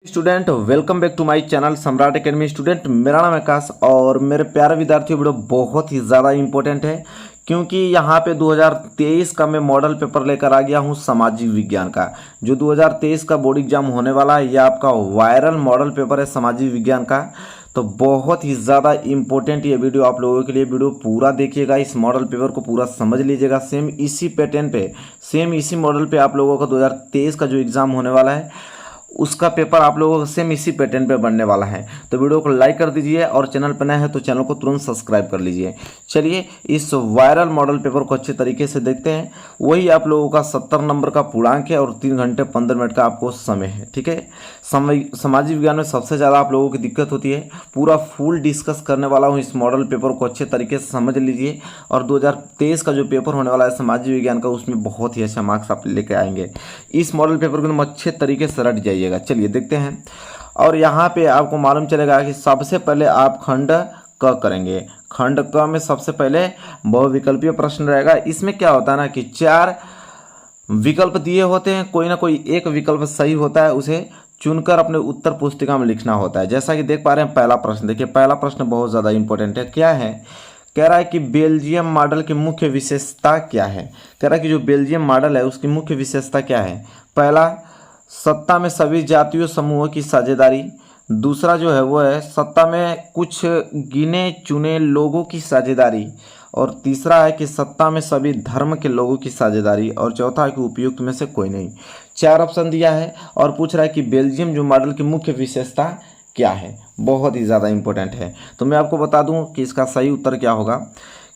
Student welcome back to my channel Samrat academy. Student मेरा नाम है आकाश और मेरे प्यारे विद्यार्थियों, वीडियो बहुत ही ज़्यादा इंपॉर्टेंट है क्योंकि यहाँ पे 2023 का मैं मॉडल पेपर लेकर आ गया हूँ सामाजिक विज्ञान का। जो 2023 का बोर्ड एग्जाम होने वाला है यह आपका वायरल मॉडल पेपर है सामाजिक विज्ञान का। तो बहुत ही ज़्यादा इंपॉर्टेंट ये वीडियो आप लोगों के लिए। वीडियो पूरा देखिएगा, इस मॉडल पेपर को पूरा समझ लीजिएगा। सेम इसी पैटर्न पे, सेम इसी मॉडल पे आप लोगों का 2023 का जो एग्ज़ाम होने वाला है उसका पेपर आप लोगों को सेम इसी पैटर्न पे बनने वाला है। तो वीडियो को लाइक कर दीजिए और चैनल पर नए हैं तो चैनल को तुरंत सब्सक्राइब कर लीजिए। चलिए इस वायरल मॉडल पेपर को अच्छे तरीके से देखते हैं। वही आप लोगों का 70 नंबर का पूर्णांक है और 3 घंटे 15 मिनट का आपको समय है। ठीक है, सामाजिक विज्ञान में सबसे ज़्यादा आप लोगों की दिक्कत होती है। पूरा फुल डिस्कस करने वाला हूँ इस मॉडल पेपर को, अच्छे तरीके से समझ लीजिए। और 2023 का जो पेपर होने वाला है सामाजिक विज्ञान का उसमें बहुत ही अच्छा मार्क्स आप लेके आएंगे। इस मॉडल पेपर को एकदम अच्छे तरीके से रट जाइएगा। चलिए देखते हैं। और यहाँ पे आपको मालूम चलेगा कि सबसे पहले आप खंड क करेंगे। खंड क में सबसे पहले बहुविकल्पीय प्रश्न रहेगा। इसमें क्या होता है ना कि 4 विकल्प दिए होते हैं, कोई ना कोई एक विकल्प सही होता है, उसे चुनकर अपने उत्तर पुस्तिका में लिखना होता है। जैसा कि देख पा रहे हैं पहला प्रश्न देखिए। पहला प्रश्न बहुत ज़्यादा इंपॉर्टेंट है। क्या है? कह रहा है कि बेल्जियम मॉडल की मुख्य विशेषता क्या है। कह रहा है कि जो बेल्जियम मॉडल है उसकी मुख्य विशेषता क्या है। पहला, सत्ता में सभी जातीय समूहों की साझेदारी। दूसरा जो है वो है सत्ता में कुछ गिने चुने लोगों की साझेदारी। और तीसरा है कि सत्ता में सभी धर्म के लोगों की साझेदारी। और चौथा है कि उपयुक्त में से कोई नहीं। 4 ऑप्शन दिया है और पूछ रहा है कि बेल्जियम जो मॉडल की मुख्य विशेषता क्या है। बहुत ही ज़्यादा इंपॉर्टेंट है। तो मैं आपको बता दूं कि इसका सही उत्तर क्या होगा।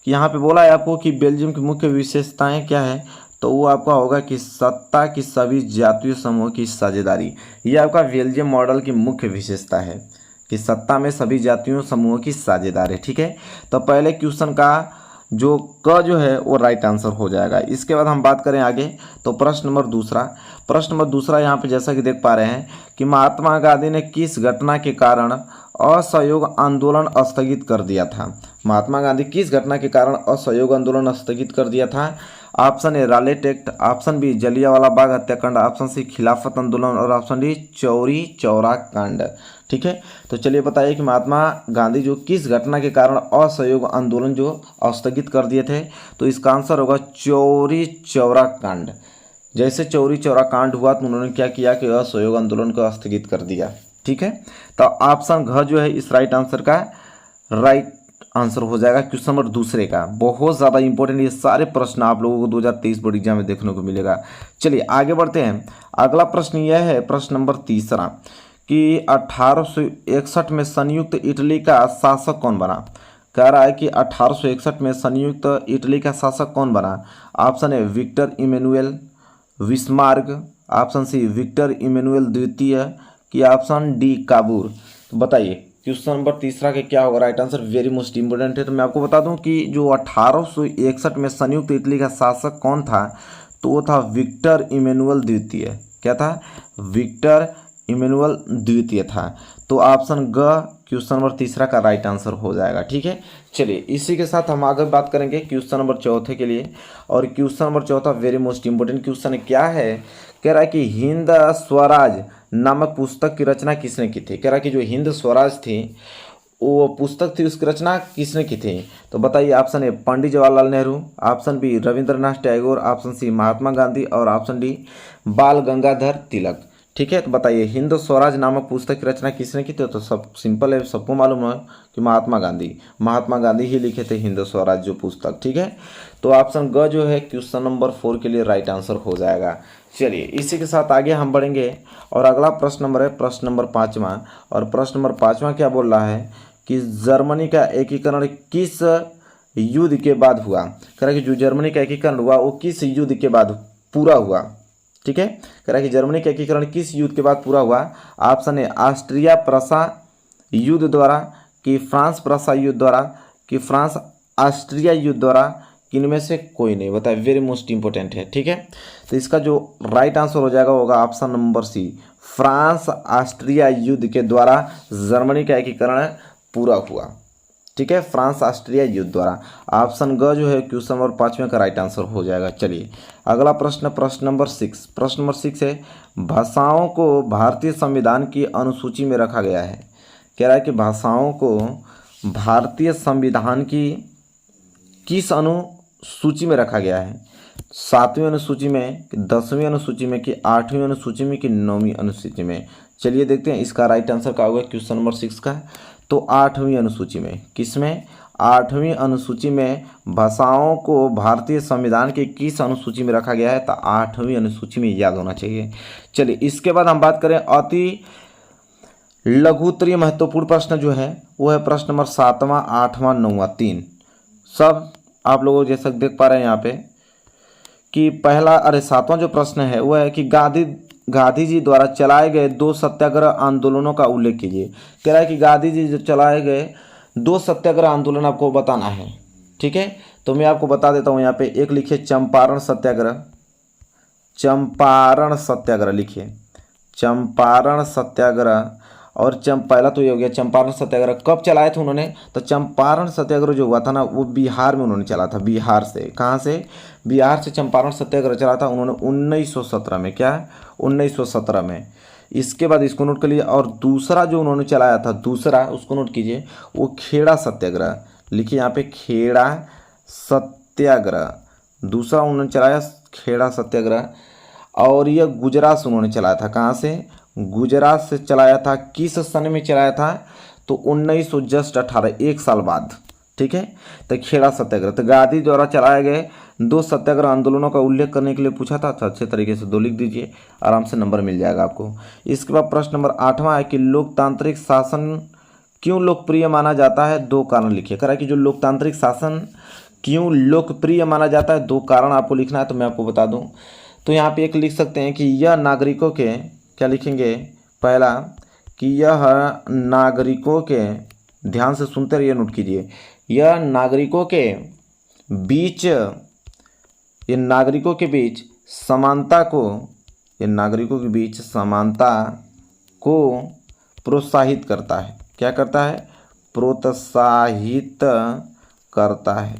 कि यहाँ पे बोला है आपको कि बेल्जियम की मुख्य विशेषताएं क्या है, तो वो आपका होगा कि सत्ता की सभी जातीय समूहों की साझेदारी। ये आपका बेल्जियम मॉडल की मुख्य विशेषता है कि सत्ता में सभी जातीय समूहों की साझेदारी। ठीक है, तो पहले क्वेश्चन का जो क जो है वो राइट आंसर हो जाएगा। इसके बाद हम बात करें आगे तो प्रश्न नंबर दूसरा यहाँ पे जैसा कि देख पा रहे हैं कि महात्मा गांधी ने किस घटना के कारण असहयोग आंदोलन स्थगित कर दिया था। महात्मा गांधी किस घटना के कारण असहयोग आंदोलन स्थगित कर दिया था। Option A Rowlatt act, option B Jallianwala Bagh हत्याकांड, ऑप्शन सी खिलाफत आंदोलन और ऑप्शन डी चौरी चौरा कांड। ठीक है, तो चलिए बताइए कि महात्मा गांधी जो किस घटना के कारण असहयोग आंदोलन जो स्थगित कर दिए थे। तो इसका आंसर होगा चौरी चौरा कांड। जैसे चौरी चौरा कांड हुआ तो उन्होंने क्या किया कि असहयोग आंदोलन को स्थगित कर दिया। ठीक है, तो ऑप्शन घ जो है इस राइट आंसर का राइट आंसर हो जाएगा क्वेश्चन नंबर दूसरे का। बहुत ज़्यादा इंपॉर्टेंट ये सारे प्रश्न आप लोगों को 2023 बोर्ड एग्जाम में देखने को मिलेगा। चलिए आगे बढ़ते हैं। अगला प्रश्न यह है, प्रश्न नंबर तीसरा, कि 1861 में संयुक्त इटली का शासक कौन बना। कह रहा है कि 1861 में संयुक्त इटली का शासक कौन बना। ऑप्शन है Victor Emmanuel Bismarck, option C Victor Emmanuel द्वितीय की ऑप्शन डी काबूर। तो बताइए क्वेश्चन नंबर तीसरा के क्या होगा right answer. Very most important है। तो मैं आपको बता दूं कि जो 1861 में संयुक्त इटली का शासक कौन था, तो वो था विक्टर इमैनुअल द्वितीय। क्या था? विक्टर इमैनुअल द्वितीय था। तो ऑप्शन ग क्वेश्चन नंबर तीसरा का राइट आंसर हो जाएगा। ठीक है, चलिए इसी के साथ हम आगे बात करेंगे क्वेश्चन नंबर चौथे के लिए। और क्वेश्चन नंबर चौथा वेरी मोस्ट इंपोर्टेंट क्वेश्चन क्या है। कह रहा है कि हिंद स्वराज नामक पुस्तक की रचना किसने की थी। कह रहा है कि जो हिंद स्वराज थी वो पुस्तक थी, उसकी रचना किसने की थी। तो बताइए option A Pandit Jawaharlal Nehru, option B Rabindranath Tagore, option C Mahatma Gandhi और ऑप्शन डी बाल गंगाधर तिलक। ठीक है, तो बताइए हिंद स्वराज नामक पुस्तक की रचना किसने की थी। तो सब सिंपल है, सबको मालूम है कि महात्मा गांधी ही लिखे थे हिंद स्वराज जो पुस्तक। ठीक है, तो ऑप्शन ग जो है क्वेश्चन नंबर 4 के लिए राइट आंसर हो जाएगा। चलिए इसी के साथ आगे हम बढ़ेंगे और अगला प्रश्न नंबर है प्रश्न नंबर 5वां। और प्रश्न नंबर 5वां क्या बोल रहा है कि जर्मनी का एकीकरण किस युद्ध के बाद हुआ। कह रहा है कि जो जर्मनी का एकीकरण हुआ वो किस युद्ध के बाद पूरा हुआ। ठीक है, कह रहा है कि जर्मनी का एकीकरण किस युद्ध के बाद पूरा हुआ। ऑप्शन है ऑस्ट्रिया प्रसा युद्ध द्वारा, कि फ्रांस प्रसा युद्ध द्वारा, कि फ्रांस ऑस्ट्रिया युद्ध द्वारा, किनमें से कोई नहीं। बताए वेरी मोस्ट इंपोर्टेंट है। ठीक है, तो इसका जो राइट आंसर हो जाएगा होगा option number C, France Austria युद्ध के द्वारा जर्मनी का एकीकरण पूरा हुआ। ठीक है, फ्रांस ऑस्ट्रिया युद्ध द्वारा। ऑप्शन ग जो है क्वेश्चन नंबर 5 में का राइट आंसर हो जाएगा। चलिए अगला प्रश्न, प्रश्न नंबर 6। प्रश्न नंबर 6 है भाषाओं को भारतीय संविधान की अनुसूची में रखा गया है। कह रहा है कि भाषाओं को भारतीय संविधान की किस अनुसूची में रखा गया है? 7वीं अनुसूची में, 10वीं अनुसूची में, कि 8वीं अनुसूची में, कि 9वीं अनुसूची में? चलिए देखते हैं इसका राइट आंसर क्या होगा क्वेश्चन नंबर 6 का। तो 8वीं अनुसूची में। किसमें? 8वीं अनुसूची में भाषाओं को भारतीय संविधान की किस अनुसूची में रखा गया है? तो 8वीं अनुसूची में, याद होना चाहिए। चलिए इसके बाद हम बात करें अति लघु उत्तरीय महत्वपूर्ण प्रश्न जो है वो है प्रश्न नंबर 7वां, 8वां, 9वां, 3 सब आप लोग जैसा देख पा रहे हैं यहाँ पे कि पहला 7वां जो प्रश्न है वो है कि गांधी जी द्वारा चलाए गए 2 सत्याग्रह आंदोलनों का उल्लेख कीजिए। कह रहा है कि गांधी जी जो चलाए गए 2 सत्याग्रह आंदोलन आपको बताना है। ठीक है, तो मैं आपको बता देता हूँ। यहाँ पे एक लिखिए चंपारण सत्याग्रह, चंपारण सत्याग्रह लिखिए, चंपारण सत्याग्रह। और पहला तो ये हो गया चंपारण सत्याग्रह कब चलाए थे उन्होंने? तो चंपारण सत्याग्रह जो हुआ था ना वो बिहार में उन्होंने चला था। बिहार से, कहाँ से? बिहार से चंपारण सत्याग्रह चला था उन्होंने 1917 में। क्या? 1917 में। इसके बाद इसको नोट कर लीजिए। और दूसरा जो उन्होंने चलाया था, दूसरा उसको नोट कीजिए, वो खेड़ा सत्याग्रह लिखिए यहाँ पे, खेड़ा सत्याग्रह। दूसरा उन्होंने चलाया खेड़ा सत्याग्रह। और यह गुजरात से उन्होंने चलाया था। कहाँ से? गुजरात से चलाया था। किस सन में चलाया था? तो 1918, 1 साल बाद। ठीक है, तो खेड़ा सत्याग्रह। तो गांधी द्वारा चलाए गए 2 सत्याग्रह आंदोलनों का उल्लेख करने के लिए पूछा था। तो अच्छे तरीके से 2 लिख दीजिए, आराम से नंबर मिल जाएगा आपको। इसके बाद प्रश्न नंबर 8वां है कि लोकतांत्रिक शासन क्यों लोकप्रिय माना जाता है? 2 कारण लिखिए। कह रहा है कि जो लोकतांत्रिक शासन क्यों लोकप्रिय माना जाता है, 2 कारण आपको लिखना है। तो मैं आपको बता दूं, तो यहाँ पे एक लिख सकते हैं कि यह नागरिकों के, क्या लिखेंगे? पहला कि यह नागरिकों के, ध्यान से सुनते रहिए, नोट कीजिए, यह नागरिकों के बीच, ये नागरिकों के बीच समानता को, ये नागरिकों के बीच समानता को प्रोत्साहित करता है। क्या करता है? प्रोत्साहित करता है,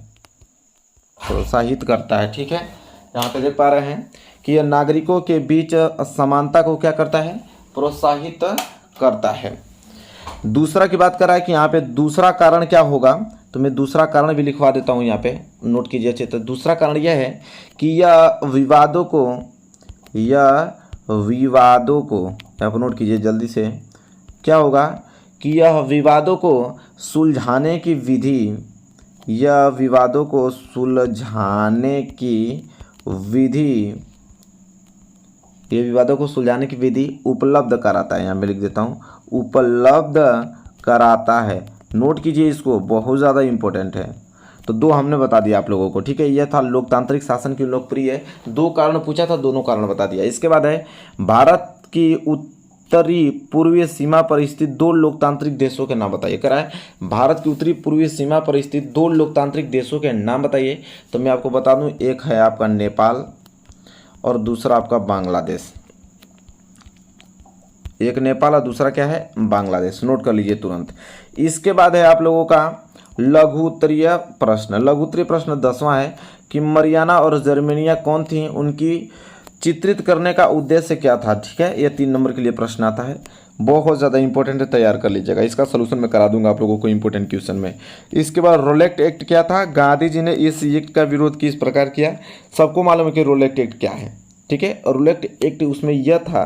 प्रोत्साहित करता है। ठीक है, यहाँ पे देख पा रहे हैं कि यह नागरिकों के बीच समानता को क्या करता है? प्रोत्साहित करता है। दूसरा की बात कर रहा है कि यहाँ पे दूसरा कारण क्या होगा? तो मैं दूसरा कारण भी लिखवा देता हूँ यहाँ पे, नोट कीजिए अच्छे। तो दूसरा कारण यह है कि यह विवादों को, यहाँ पर नोट कीजिए जल्दी से, क्या होगा कि यह विवादों को सुलझाने की विधि, यह विवादों को सुलझाने की विधि, ये विवादों को सुलझाने की विधि उपलब्ध कराता है। यहाँ मैं लिख देता हूँ, उपलब्ध कराता है। नोट कीजिए इसको, बहुत ज़्यादा इम्पोर्टेंट है। तो 2 हमने बता दिया आप लोगों को। ठीक है, यह था लोकतांत्रिक शासन क्यों लोकप्रिय है। 2 कारण पूछा था, दोनों कारण बता दिया। इसके बाद है भारत की उत्तरी पूर्वीय सीमा पर स्थित 2 लोकतांत्रिक देशों के नाम बताइए। कह रहा है भारत की उत्तरी पूर्वीय सीमा पर स्थित 2 लोकतांत्रिक देशों के नाम बताइए। तो मैं आपको बता दूं, एक है आपका नेपाल और दूसरा आपका बांग्लादेश। एक नेपाल और दूसरा क्या है? बांग्लादेश। नोट कर लीजिए तुरंत। इसके बाद है आप लोगों का लघु उत्तरीय प्रश्न। लघु उत्तरीय प्रश्न 10वां है कि मरियाना और जर्मेनिया कौन थी, उनकी चित्रित करने का उद्देश्य क्या था? ठीक है, ये 3 नंबर के लिए प्रश्न आता है, बहुत ज़्यादा इंपॉर्टेंट है, तैयार कर लीजिएगा। इसका सलूशन मैं करा दूंगा आप लोगों को इंपॉर्टेंट क्वेश्चन में। इसके बाद रोलेक्ट एक्ट क्या था? गांधी जी ने इस एक्ट का विरोध किस प्रकार किया? सबको मालूम है कि रोलेक्ट एक्ट क्या है। ठीक है, रोलेक्ट एक्ट उसमें यह था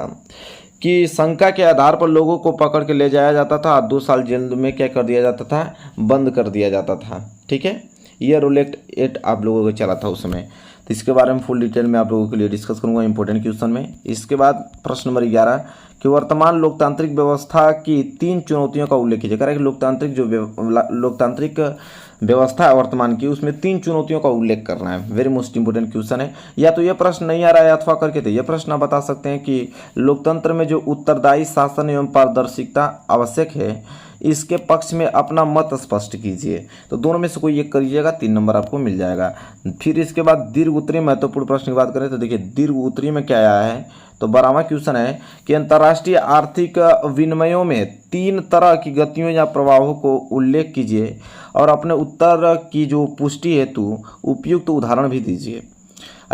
कि शंका के आधार पर लोगों को पकड़ के ले जाया जाता था, 2 साल जेल में क्या कर दिया जाता था? बंद कर दिया जाता था। ठीक है, यह रोलेक्ट एक्ट आप लोगों को चला था उस समय। तो इसके बारे में फुल डिटेल में आप लोगों के लिए डिस्कस करूंगा इंपॉर्टेंट क्वेश्चन में। इसके बाद प्रश्न नंबर 11 कि वर्तमान लोकतांत्रिक व्यवस्था की 3 चुनौतियों का उल्लेख कीजिए। कह रहा है कि लोकतांत्रिक व्यवस्था है वर्तमान की, उसमें 3 चुनौतियों का उल्लेख करना है। वेरी मोस्ट इंपोर्टेंट क्वेश्चन है। या तो यह प्रश्न नहीं आ रहा है अथवा करके तो यह प्रश्न आप बता सकते हैं कि लोकतंत्र में जो उत्तरदायी शासन एवं पारदर्शिता आवश्यक है, इसके पक्ष में अपना मत स्पष्ट कीजिए। तो दोनों में से कोई एक करिएगा, 3 नंबर आपको मिल जाएगा। फिर इसके बाद दीर्घ उत्तरीय महत्वपूर्ण प्रश्न की बात करें तो देखिए दीर्घ उत्तरीय में क्या आया है, तो 12वां क्वेश्चन है कि अंतर्राष्ट्रीय आर्थिक विनिमयों में 3 तरह की गतियों या प्रभावों को उल्लेख कीजिए और अपने उत्तर की जो पुष्टि हेतु उपयुक्त उदाहरण भी दीजिए।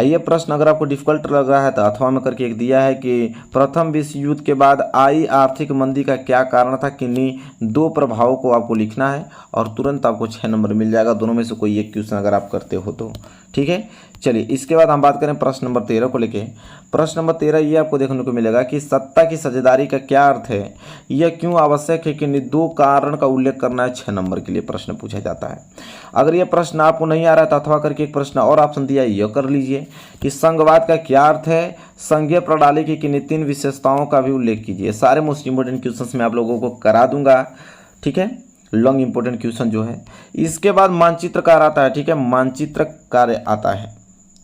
ये प्रश्न अगर आपको डिफिकल्ट लग रहा है तो अथवा में करके एक दिया है कि प्रथम विश्व युद्ध के बाद आई आर्थिक मंदी का क्या कारण था, किन्हीं 2 प्रभावों को आपको लिखना है और तुरंत आपको 6 नंबर मिल जाएगा। दोनों में से कोई एक क्वेश्चन अगर आप करते हो तो ठीक है। चलिए इसके बाद हम बात करें प्रश्न नंबर 13 को लेके। प्रश्न नंबर 13 ये आपको देखने को मिलेगा कि सत्ता की साझेदारी का क्या अर्थ है, यह क्यों आवश्यक है, कि 2 कारण का उल्लेख करना है। 6 नंबर के लिए प्रश्न पूछा जाता है। अगर यह प्रश्न आपको नहीं आ रहा है तो अथवा करके एक प्रश्न और ऑप्शन दिया है, यह कर लीजिए कि संघवाद का क्या अर्थ है, संघीय प्रणाली की किन्हीं 3 विशेषताओं का भी उल्लेख कीजिए। सारे मोस्ट इंपोर्टेंट क्वेश्चन मैं आप लोगों को करा दूंगा, ठीक है, लॉन्ग इंपोर्टेंट क्वेश्चन जो है। इसके बाद मानचित्र कार्य आता है, ठीक है, मानचित्र कार्य आता है,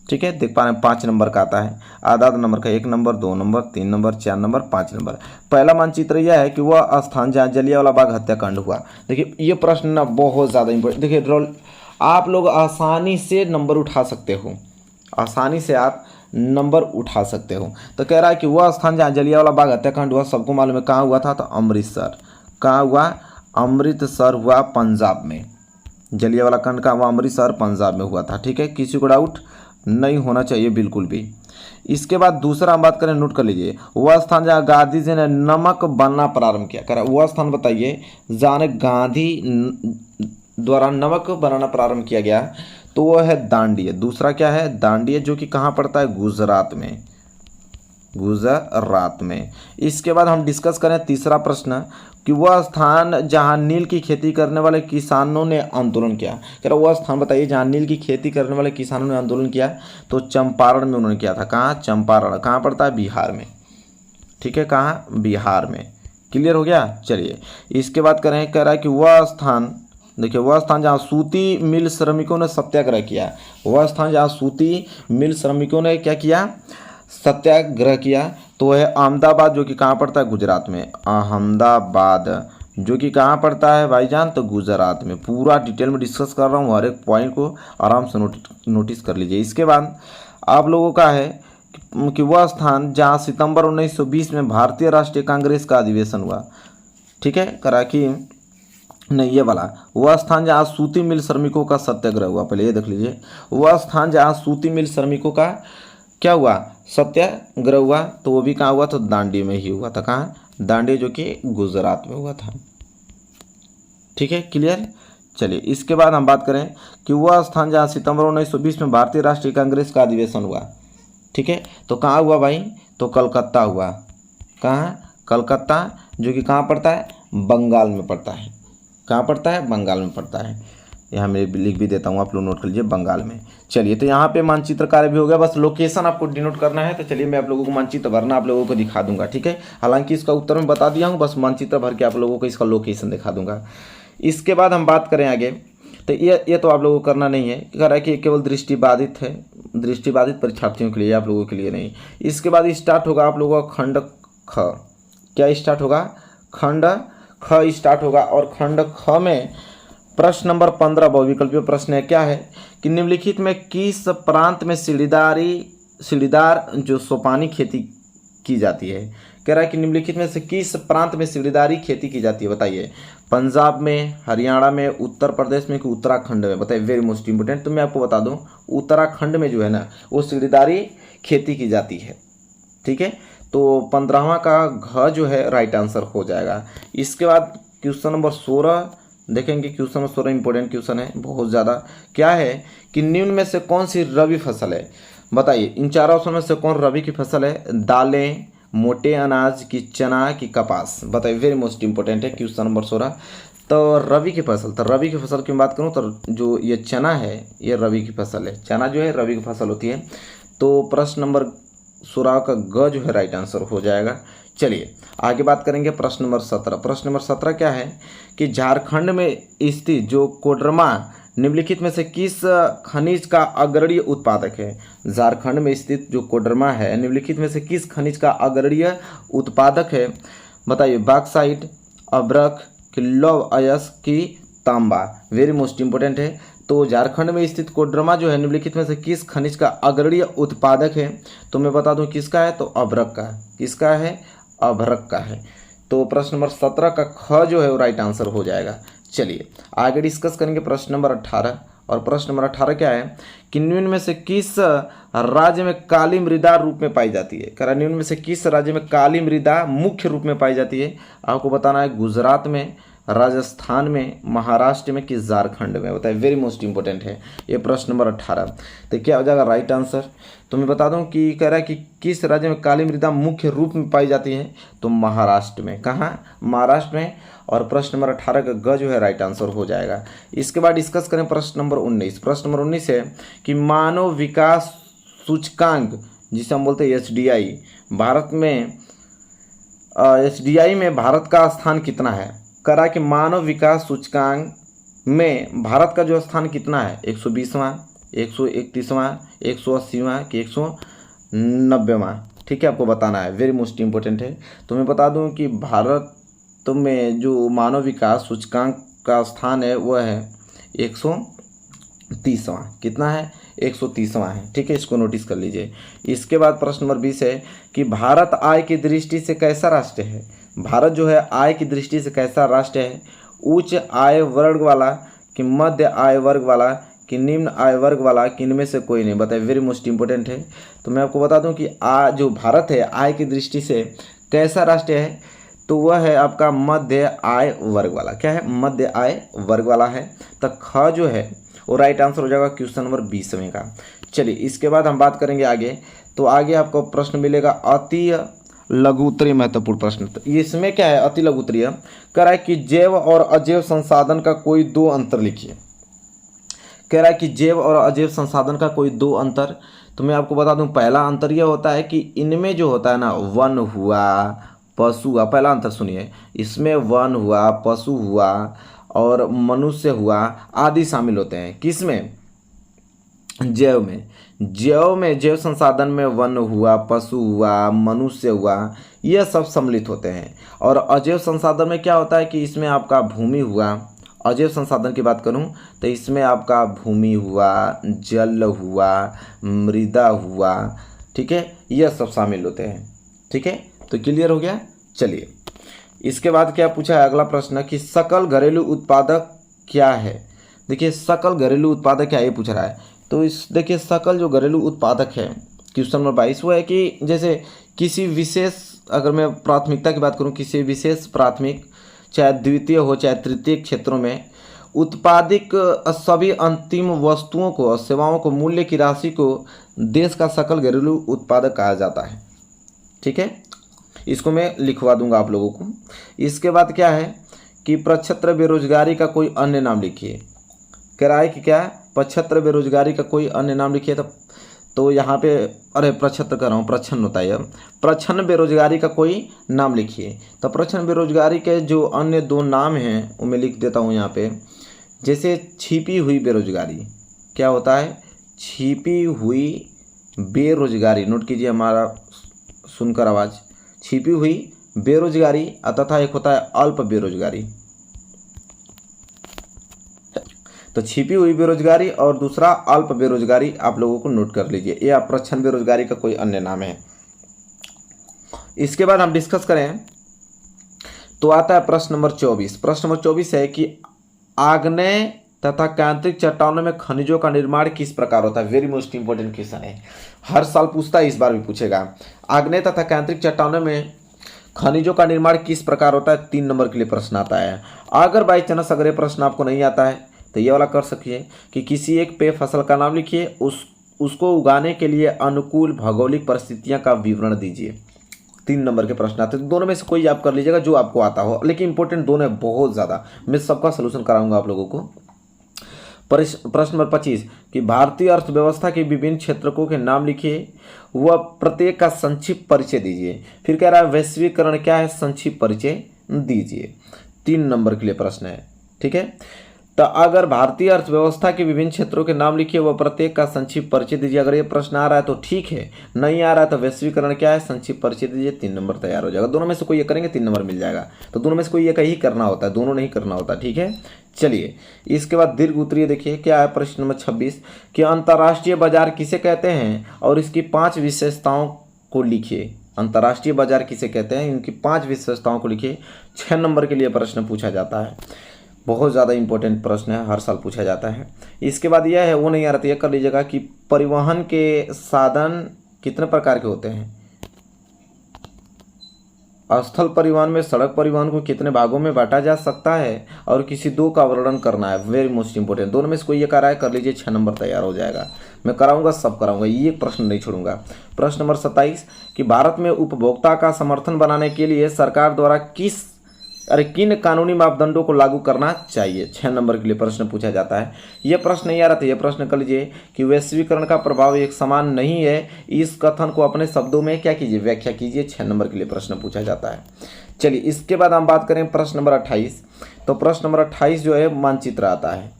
ठीक है, देख पा रहे हैं 5 नंबर का आता है। आधा नंबर का 1 number, 2 number, 3 number, 4 number, 5 number. पहला मानचित्र यह है कि वह स्थान जहाँ जलियांवाला बाग हत्याकांड हुआ। देखिए ये प्रश्न ना बहुत ज़्यादा इंपॉर्टेंट, देखिए रोल आप लोग आसानी से नंबर उठा सकते हो, आसानी से आप नंबर उठा सकते हो। तो कह रहा है कि वह स्थान जहाँ जलियांवाला बाग हत्याकांड हुआ, सबको मालूम है कहाँ हुआ था, तो अमृतसर। कहाँ हुआ, अमृतसर हुआ, पंजाब में। जलियांवाला कांड का हुआ अमृतसर, पंजाब में हुआ था, ठीक है, किसी को डाउट नहीं होना चाहिए बिल्कुल भी। इसके बाद दूसरा हम बात करें, नोट कर लीजिए, वह स्थान जहाँ गांधी जी ने नमक बनना प्रारंभ किया। कह रहा वह स्थान बताइए जहाँ गांधी द्वारा नमक बनाना प्रारंभ किया गया, तो वह है दांडी। दूसरा क्या है, दांडी, जो कि कहाँ पड़ता है, गुजरात में, गुजरात में। इसके बाद हम डिस्कस करें तीसरा प्रश्न कि वह स्थान जहां नील की खेती करने वाले किसानों ने आंदोलन किया। कह रहा वह स्थान बताइए जहां नील की खेती करने वाले किसानों ने आंदोलन किया, तो चंपारण में उन्होंने किया था। कहाँ, चंपारण। कहाँ पड़ता है, बिहार में, ठीक है, कहाँ, बिहार में। क्लियर हो गया। चलिए इसके बाद करें, कह रहा है कि वह स्थान, देखिए वह स्थान जहाँ सूती मिल श्रमिकों ने सत्याग्रह किया। वह स्थान जहाँ सूती मिल श्रमिकों ने क्या किया, सत्याग्रह किया, तो वह है अहमदाबाद, जो कि कहाँ पड़ता है, गुजरात में। अहमदाबाद जो कि कहाँ पड़ता है भाईजान, तो गुजरात में। पूरा डिटेल में डिस्कस कर रहा हूँ, हर एक पॉइंट को आराम से नोटिस कर लीजिए। इसके बाद आप लोगों का है कि वह स्थान जहाँ सितंबर 1920 में भारतीय राष्ट्रीय कांग्रेस का अधिवेशन हुआ, ठीक है, करा कि नहीं ये वाला, वह स्थान जहाँ सूती मिल श्रमिकों का सत्याग्रह हुआ। पहले ये देख लीजिए, वह स्थान जहाँ सूती मिल श्रमिकों का क्या हुआ, सत्याग्रह हुआ, तो वो भी कहाँ हुआ, तो दांडी में ही हुआ था। कहाँ, दांडी, जो कि गुजरात में हुआ था, ठीक है, क्लियर। चलिए इसके बाद हम बात करें कि वह स्थान जहाँ सितंबर 1920 में भारतीय राष्ट्रीय कांग्रेस का अधिवेशन हुआ, ठीक है, तो कहाँ हुआ भाई, तो कलकत्ता हुआ। कहाँ, कलकत्ता, जो कि कहाँ पड़ता है, बंगाल में पड़ता है। कहाँ पड़ता है, बंगाल में पड़ता है। यहाँ मैं लिख भी देता हूँ, आप लोग नोट कर लीजिए, बंगाल में। चलिए तो यहाँ पे मानचित्र कार्य भी हो गया, बस लोकेशन आपको डिनोट करना है। तो चलिए मैं आप लोगों को मानचित्र भरना आप लोगों को दिखा दूंगा, ठीक है। हालांकि इसका उत्तर मैं बता दिया हूँ, बस मानचित्र भर के आप लोगों को इसका लोकेशन दिखा दूंगा। इसके बाद हम बात करें आगे, तो ये तो आप लोगों को करना नहीं है, कह रहा है कि केवल दृष्टिबाधित है, दृष्टिबाधित परीक्षार्थियों के लिए, आप लोगों के लिए नहीं। इसके बाद स्टार्ट होगा आप लोगों का खंड ख। क्या स्टार्ट होगा, खंड ख स्टार्ट होगा, और खंड ख में प्रश्न नंबर 15 बहुविकल्पीय प्रश्न है। क्या है कि निम्नलिखित में किस प्रांत में सीढ़ीदार जो सोपानी खेती की जाती है। कह रहा है कि निम्नलिखित में से किस प्रांत में सीढ़ीदारी खेती की जाती है, बताइए। पंजाब में, हरियाणा में, उत्तर प्रदेश में कि उत्तराखंड में, बताइए। Very most important. तो मैं आपको बता दूं, उत्तराखंड में जो है ना वो सीढ़ीदारी खेती की जाती है, ठीक है। तो 15वां का घ जो है राइट आंसर हो जाएगा। इसके बाद क्वेश्चन नंबर 16 देखेंगे। क्वेश्चन नंबर 16 इंपॉर्टेंट क्वेश्चन है बहुत ज़्यादा। क्या है कि निम्न में से कौन सी रबी फसल है, बताइए। इन चारों ऑप्शन में से कौन रबी की फसल है, दालें, मोटे अनाज की, चना की, कपास, बताइए। वेरी मोस्ट इंपॉर्टेंट है क्वेश्चन नंबर 16। तो रबी की फसल, तो रबी की फसल की बात करूँ तो जो ये चना है ये रबी की फसल है। चना जो है रबी की फसल होती है। तो प्रश्न नंबर 16 का ग जो है राइट आंसर हो जाएगा। चलिए आगे बात करेंगे प्रश्न नंबर 17। प्रश्न नंबर 17 क्या है कि झारखंड में स्थित जो कोडरमा निम्नलिखित में से किस खनिज का अग्रणीय उत्पादक है। झारखंड में स्थित जो कोडरमा है निम्नलिखित में से किस खनिज का अग्रणीय उत्पादक है, बताइए। बॉक्साइट, अब्रक, कि लौह अयस्क तांबा, वेरी मोस्ट इंपोर्टेंट है। तो झारखंड में स्थित कोडरमा जो है निम्नलिखित में से किस खनिज का अग्रणीय उत्पादक है? तो मैं बता दूं किसका है, तो अभ्रक का। किसका है? अभ्रक का है। तो प्रश्न नंबर 17 का ख जो है वो राइट आंसर हो जाएगा। चलिए आगे डिस्कस करेंगे प्रश्न नंबर 18। और प्रश्न नंबर 18 क्या है कि निम्न में से किस राज्य में काली मृदा रूप में पाई जाती है? कह रहा निम्न में से किस राज्य में काली मृदा मुख्य रूप में पाई जाती है? आपको बताना है गुजरात में, राजस्थान में, महाराष्ट्र में कि झारखंड में। बताइए, वेरी मोस्ट इंपोर्टेंट है ये प्रश्न नंबर 18। तो क्या हो जाएगा राइट आंसर? तो मैं बता दूं कि कह रहा है कि किस राज्य में काली मृदा मुख्य रूप में पाई जाती है? तो महाराष्ट्र में। कहाँ? महाराष्ट्र में। और प्रश्न नंबर 18 का ग जो है राइट आंसर हो जाएगा। इसके बाद डिस्कस करें प्रश्न नंबर 19। प्रश्न नंबर 19 है कि मानव विकास सूचकांक जिसे हम बोलते हैं SDI, भारत में SDI में भारत का स्थान कितना है? करा कि मानव विकास सूचकांक में भारत का जो स्थान कितना है? 120वां, 131वां, 180वां कि 190वां? ठीक है, आपको बताना है, वेरी मोस्ट इंपोर्टेंट है। तो मैं बता दूं कि भारत में जो मानव विकास सूचकांक का स्थान है वह है 130वां। कितना है? 130वां है। ठीक है, इसको नोटिस कर लीजिए। इसके बाद प्रश्न नंबर 20 है कि भारत आय की दृष्टि से कैसा राष्ट्र है? भारत जो है आय की दृष्टि से कैसा राष्ट्र है? उच्च आय वर्ग वाला कि मध्य आय वर्ग वाला कि निम्न आय वर्ग वाला कि इनमें से कोई नहीं? बताइए, वेरी मोस्ट इंपोर्टेंट है। तो मैं आपको बता दूं कि जो भारत है आय की दृष्टि से कैसा राष्ट्र है? तो वह है आपका मध्य आय वर्ग वाला। क्या है? मध्य आय वर्ग वाला है। तो ख जो है वो राइट आंसर हो जाएगा क्वेश्चन नंबर 20वें का। चलिए इसके बाद हम बात करेंगे आगे। तो आगे आपको प्रश्न मिलेगा अति लघु उत्तरीय महत्वपूर्ण प्रश्न। तो इसमें क्या है अति लघु उत्तरीय? कह रहा है कि जैव और अजैव संसाधन का कोई दो अंतर लिखिए। कह रहा है कि जैव और अजैव संसाधन का कोई दो अंतर। तो मैं आपको बता दूं पहला अंतर यह होता है कि इनमें जो होता है ना वन हुआ, पशु हुआ। पहला अंतर सुनिए, इसमें वन हुआ, पशु हुआ और मनुष्य हुआ आदि शामिल होते हैं। किसमें? जैव में। जैव संसाधन में वन हुआ, पशु हुआ, मनुष्य हुआ, यह सब सम्मिलित होते हैं। और अजैव संसाधन में क्या होता है कि इसमें आपका भूमि हुआ। अजैव संसाधन की बात करूं तो इसमें आपका भूमि हुआ, जल हुआ, मृदा हुआ। ठीक है, यह सब शामिल होते हैं। ठीक है, तो क्लियर हो गया। चलिए इसके बाद क्या पूछा है अगला प्रश्न कि सकल घरेलू उत्पादक क्या है? देखिए सकल घरेलू उत्पादक क्या है ये पूछ रहा है। तो इस देखिए सकल जो घरेलू उत्पादक है क्वेश्चन नंबर 22 वो है कि जैसे किसी विशेष, अगर मैं प्राथमिकता की बात करूं, किसी विशेष प्राथमिक चाहे द्वितीय हो चाहे तृतीय क्षेत्रों में उत्पादित सभी अंतिम वस्तुओं को और सेवाओं को मूल्य की राशि को देश का सकल घरेलू उत्पादक कहा जाता है। ठीक है, इसको मैं लिखवा दूंगा आप लोगों को। इसके बाद क्या है कि प्रक्षेत्र बेरोजगारी का कोई अन्य नाम लिखिए। कह रहा है कि क्या? प्रक्षेत्र बेरोजगारी का कोई अन्य नाम लिखिए। तो यहाँ पे अरे प्रक्षेत्र कर रहा हूँ, प्रच्छन्न होता है। प्रच्छन्न बेरोजगारी का कोई नाम लिखिए। तो प्रच्छन्न बेरोजगारी के जो अन्य दो नाम हैं वो मैं लिख देता हूँ यहाँ पे। जैसे छिपी हुई बेरोजगारी, क्या होता है? छिपी हुई बेरोजगारी। नोट कीजिए हमारा सुनकर आवाज़। छिपी हुई बेरोजगारी तथा एक होता है अल्प बेरोजगारी। तो छिपी हुई बेरोजगारी और दूसरा अल्प बेरोजगारी आप लोगों को नोट कर लीजिए। यह प्रच्छन्न बेरोजगारी का कोई अन्य नाम है। इसके बाद हम डिस्कस करें तो आता है प्रश्न नंबर 24। प्रश्न नंबर 24 है कि आग्नेय तथा कांतिक चट्टानों में खनिजों का निर्माण किस प्रकार होता है? वेरी मोस्ट इंपोर्टेंट क्वेश्चन है, हर साल पूछता है, इस बार भी पूछेगा। आग्नेय तथा कांतिक चट्टानों में खनिजों का निर्माण किस प्रकार होता है? 3 नंबर के लिए प्रश्न आता है। अगर बाई चांस अगर ये प्रश्न आपको नहीं आता है तो ये वाला कर सकिए कि किसी एक पेय फसल का नाम लिखिए, उसको उगाने के लिए अनुकूल भौगोलिक परिस्थितियां का विवरण दीजिए। 3 नंबर के प्रश्न आते हैं। दोनों में से कोई आप कर लीजिएगा जो आपको आता हो, लेकिन इंपॉर्टेंट दोनों है बहुत ज़्यादा। मैं सबका सलूशन कराऊंगा आप लोगों को। प्रश्न नंबर 25 कि भारतीय अर्थव्यवस्था के विभिन्न क्षेत्रकों के नाम लिखिए, वह प्रत्येक का संक्षिप्त परिचय दीजिए। फिर कह रहा है वैश्वीकरण क्या है? संक्षिप्त परिचय दीजिए। 3 नंबर के लिए प्रश्न है। ठीक है, तो अगर भारतीय अर्थव्यवस्था के विभिन्न क्षेत्रों के नाम लिखिए, वह प्रत्येक का संक्षिप्त परिचय दीजिए। अगर ये प्रश्न आ रहा है तो ठीक है, नहीं आ रहा है तो वैश्वीकरण क्या है, संक्षिप्त परिचय दीजिए, 3 नंबर तैयार हो जाएगा। दोनों में से कोई एक करेंगे 3 नंबर मिल जाएगा। तो दोनों में से कोई एक ही करना होता है, दोनों नहीं करना होता, ठीक है। चलिए इसके बाद दीर्घ उत्तरीय देखिए क्या है, प्रश्न नंबर 26 कि अंतर्राष्ट्रीय बाजार किसे कहते हैं और इसकी 5 विशेषताओं को लिखिए। अंतर्राष्ट्रीय बाजार किसे कहते हैं, इनकी 5 विशेषताओं को लिखिए। 6 नंबर के लिए प्रश्न पूछा जाता है, बहुत ज़्यादा इंपॉर्टेंट प्रश्न है, हर साल पूछा जाता है। इसके बाद यह है, वो नहीं आ रहा था, यह कर लीजिएगा कि परिवहन के साधन कितने प्रकार के होते हैं। स्थल परिवहन में सड़क परिवहन को कितने भागों में बांटा जा सकता है और किसी 2 का वर्णन करना है। वेरी मोस्ट इंपॉर्टेंट, दोनों में से कोई ये कर रहा है, कर लीजिए, 6 नंबर तैयार हो जाएगा। मैं कराऊंगा, सब कराऊंगा, ये प्रश्न नहीं छोड़ूंगा। प्रश्न नंबर 27 कि भारत में उपभोक्ता का समर्थन बनाने के लिए सरकार द्वारा किन कानूनी मापदंडों को लागू करना चाहिए। 6 नंबर के लिए प्रश्न पूछा जाता है। यह प्रश्न नहीं आ रहा था, यह प्रश्न कर लीजिए कि वैश्वीकरण का प्रभाव एक समान नहीं है, इस कथन को अपने शब्दों में क्या कीजिए, व्याख्या कीजिए। 6 नंबर के लिए प्रश्न पूछा जाता है। चलिए इसके बाद हम बात करें प्रश्न नंबर 28। तो प्रश्न नंबर 28 जो है मानचित्र आता है।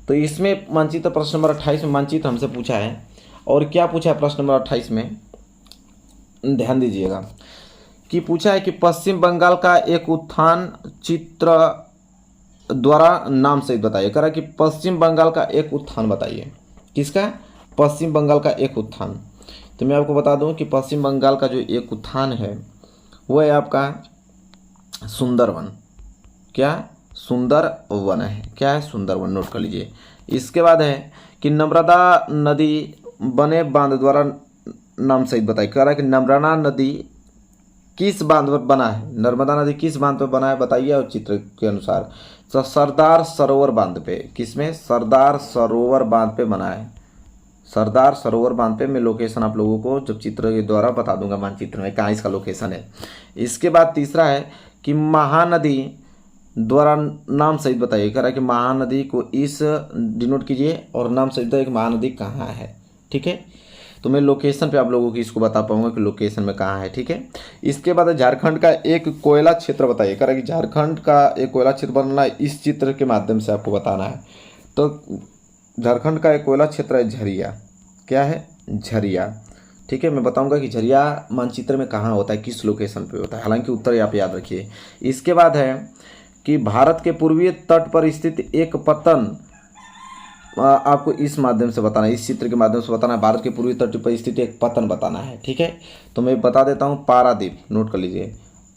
तो इसमें मानचित्र, प्रश्न नंबर 28 में मानचित्र हमसे पूछा है। और क्या पूछा है प्रश्न नंबर 28 में, ध्यान दीजिएगा कि पूछा है कि पश्चिम बंगाल का एक उत्थान चित्र द्वारा नाम सहित बताइए। कह रहा है कि पश्चिम बंगाल का एक उत्थान बताइए। किसका, पश्चिम बंगाल का एक उत्थान। तो मैं आपको बता दूं कि पश्चिम बंगाल का जो एक उत्थान है वो है आपका सुंदरवन। क्या, सुंदरवन है, क्या है, सुंदरवन, नोट कर लीजिए। इसके बाद है कि नर्मदा नदी बने बांध द्वारा नाम सहित बताइए। कह रहा है कि नर्मदा नदी किस बांध पर बना है, नर्मदा नदी किस बांध पर बना है बताइए। और चित्र के अनुसार तो सरदार सरोवर बांध पे, किसमें, सरदार सरोवर बांध पे बना है। सरदार सरोवर बांध पे मैं लोकेशन आप लोगों को जब चित्र के द्वारा बता दूंगा, मानचित्र में कहाँ इसका लोकेशन है। इसके बाद तीसरा है कि महानदी द्वारा नाम सहित बताइए। कह रहा है कि महानदी को इस डिनोट कीजिए और नाम सहित बताइए कि महानदी कहाँ है, ठीक है। तो मैं लोकेशन पे आप लोगों की इसको बता पाऊंगा कि लोकेशन में कहाँ है, ठीक है। इसके बाद झारखंड का एक कोयला क्षेत्र बताइए। कह रहा है कि झारखंड का एक कोयला क्षेत्र बनाना है, इस चित्र के माध्यम से आपको बताना है। तो झारखंड का एक कोयला क्षेत्र है झरिया। क्या है, झरिया, ठीक है। मैं बताऊंगा कि झरिया मानचित्र में कहाँ होता है, किस लोकेशन पे होता है, हालांकि उत्तर आप याद रखिए। इसके बाद है कि भारत के पूर्वी तट पर स्थित एक पत्तन, आपको इस माध्यम से बताना है, इस चित्र के माध्यम से बताना है। भारत के पूर्वी तट पर स्थित एक पत्तन बताना है, ठीक है। तो मैं बता देता हूँ, पारादीप, नोट कर लीजिए,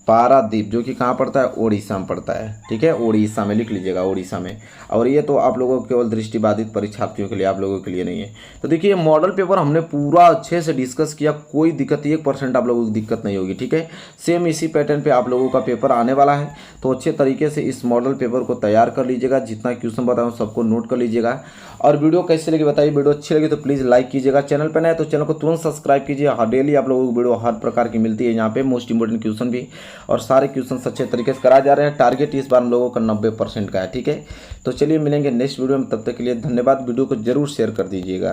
पारादीप जो कि कहाँ पड़ता है, ओडिशा में पड़ता है, ठीक है। ओडिशा में लिख लीजिएगा, ओडिशा में। और ये तो आप लोगों को केवल दृष्टिबाधित परीक्षार्थियों के लिए, आप लोगों के लिए नहीं है। तो देखिए मॉडल पेपर हमने पूरा अच्छे से डिस्कस किया, कोई दिक्कत 1% आप लोगों को दिक्कत नहीं होगी, ठीक है। सेम इसी पैटर्न पे आप लोगों का पेपर आने वाला है। तो अच्छे तरीके से इस मॉडल पेपर को तैयार कर लीजिएगा, जितना क्वेश्चन बताऊँ सबको नोट कर लीजिएगा। और वीडियो कैसे लगी बताइए, वीडियो अच्छी लगी तो प्लीज़ लाइक कीजिएगा, चैनल पर नए तो चैनल को तुरंत सब्सक्राइब कीजिए। डेली आप लोगों को वीडियो हर प्रकार की मिलती है यहाँ पे, मोस्ट इंपोर्टेंट क्वेश्चन भी, और सारे क्वेश्चन अच्छे तरीके से कराए जा रहे हैं। टारगेट इस बार हम लोगों का 90% का है, ठीक है। तो चलिए मिलेंगे नेक्स्ट वीडियो में, तब तक के लिए धन्यवाद। वीडियो को जरूर शेयर कर दीजिएगा।